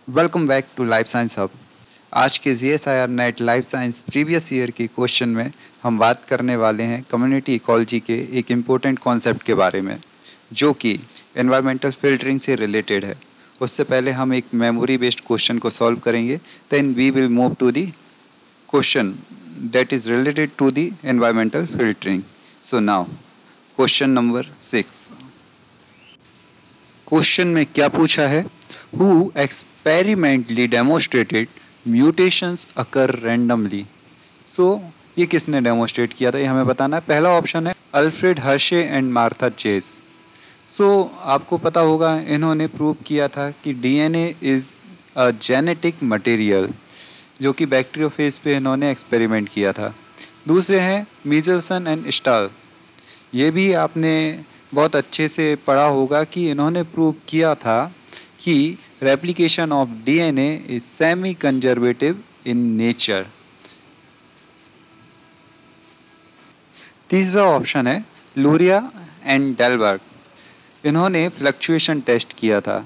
Welcome back to life science hub. आज के CSIR net life science previous year के question में हम बात करने वाले हैं कम्युनिटी इकोलॉजी के एक इम्पोर्टेंट कॉन्सेप्ट के बारे में, जो कि एनवायरमेंटल फिल्टरिंग से रिलेटेड है। उससे पहले हम एक मेमोरी बेस्ड क्वेश्चन को सॉल्व करेंगे, then we will move to the question that is related to the environmental filtering. So now question number 6। Question में क्या पूछा है? Who experimentally demonstrated mutations occur randomly? So ये किसने डेमोस्ट्रेट किया था, ये हमें बताना है। पहला ऑप्शन है Alfred Hershey and Martha Chase. आपको पता होगा इन्होंने प्रूव किया था कि DNA is a genetic material, जो कि बैक्टीरियोफेज पे इन्होंने एक्सपेरिमेंट किया था। दूसरे हैं मीजल्सन एंड स्टाल। ये भी आपने बहुत अच्छे से पढ़ा होगा कि इन्होंने प्रूव किया था कि replication of DNA is semi conservative in nature. तीसरा ऑप्शन है लूरिया एंड डेलबर्ग। इन्होंने फ्लक्चुएशन टेस्ट किया था।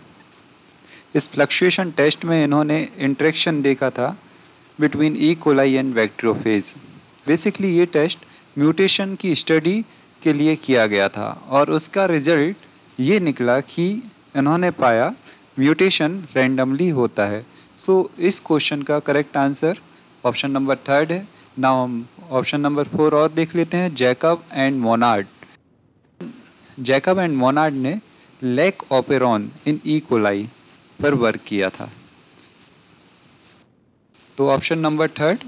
इस फ्लक्चुएशन टेस्ट में इन्होंने इंटरेक्शन देखा था between E coli and bacteriophage. Basically ये टेस्ट म्यूटेशन की स्टडी के लिए किया गया था और उसका रिजल्ट ये निकला कि इन्होंने पाया म्यूटेशन रैंडमली होता है। इस क्वेश्चन का करेक्ट आंसर ऑप्शन नंबर 3 है। नाउ हम ऑप्शन नंबर 4 और देख लेते हैं, Jacob and Monod. Jacob and Monod ने lac operon in E coli पर वर्क किया था। तो ऑप्शन नंबर 3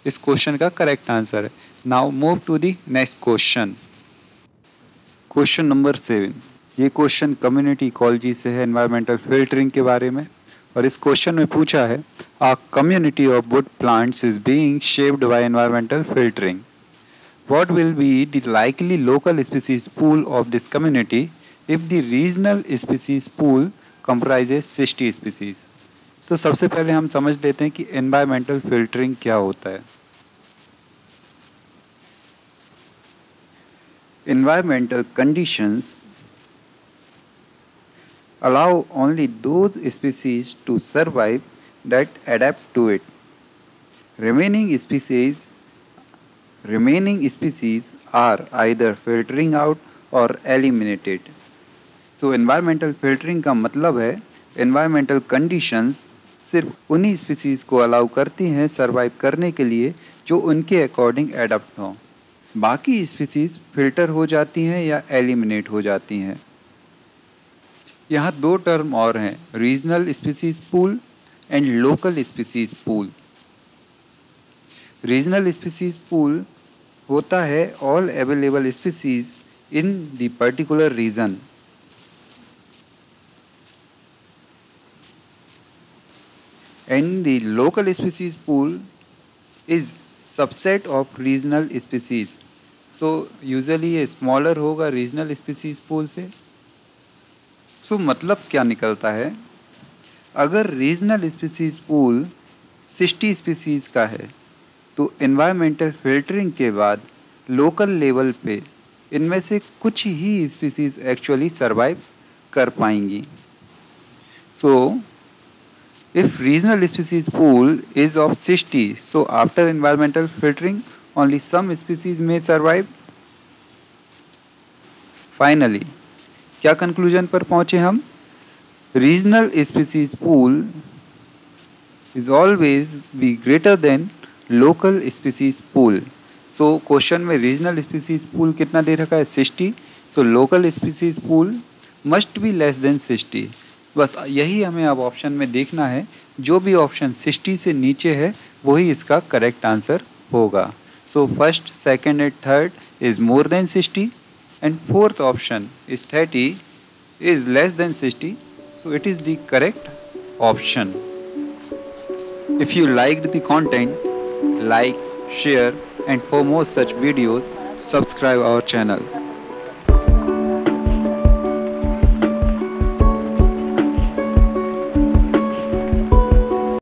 इस क्वेश्चन का करेक्ट आंसर है। Now move to the next question. Question number 7। ये क्वेश्चन कम्युनिटी इकोलॉजी से है, एनवायरमेंटल फिल्टरिंग के बारे में। और इस क्वेश्चन में पूछा है a community of wood plants is being shaped by environmental filtering. What will be the likely local species pool of this community if the regional species pool comprises 60 species. तो सबसे पहले हम समझ लेते हैं कि एनवायरमेंटल फिल्टरिंग क्या होता है। Environmental conditions allow only those species to survive that adapt to it. Remaining species are either filtering out or eliminated. Environmental filtering का मतलब है environmental conditions सिर्फ उन्हीं स्पीसीज को अलाउ करती हैं सर्वाइव करने के लिए जो उनके अकॉर्डिंग एडप्ट हों। बाकी स्पीसीज फिल्टर हो जाती हैं या एलिमिनेट हो जाती हैं। यहाँ 2 टर्म और हैं, regional species pool and local species pool. Regional species pool होता है all available species in the particular region. And the local species pool is subset of regional species. Usually ये स्मॉलर होगा रीजनल स्पीसीज पूल से। मतलब क्या निकलता है, अगर रीजनल स्पीसीज पूल 60 स्पीसीज का है तो एनवायरमेंटल फिल्टरिंग के बाद लोकल लेवल पे इनमें से कुछ ही स्पीसीज एक्चुअली सरवाइव कर पाएंगी। If regional species pool is of 60, so after environmental filtering, only some species may survive. Finally, क्या conclusion पर पहुँचे हम? Regional species pool is always be greater than local species pool. Question में regional species pool कितना दे रखा है? 60. Local species pool must be less than 60. बस यही हमें अब ऑप्शन में देखना है, जो भी ऑप्शन 60 से नीचे है वही इसका करेक्ट आंसर होगा। First, second and third is more than 60 and fourth option is 30 is less than 60, it is the correct option. If you liked the content, like, share, and for more such videos subscribe our channel.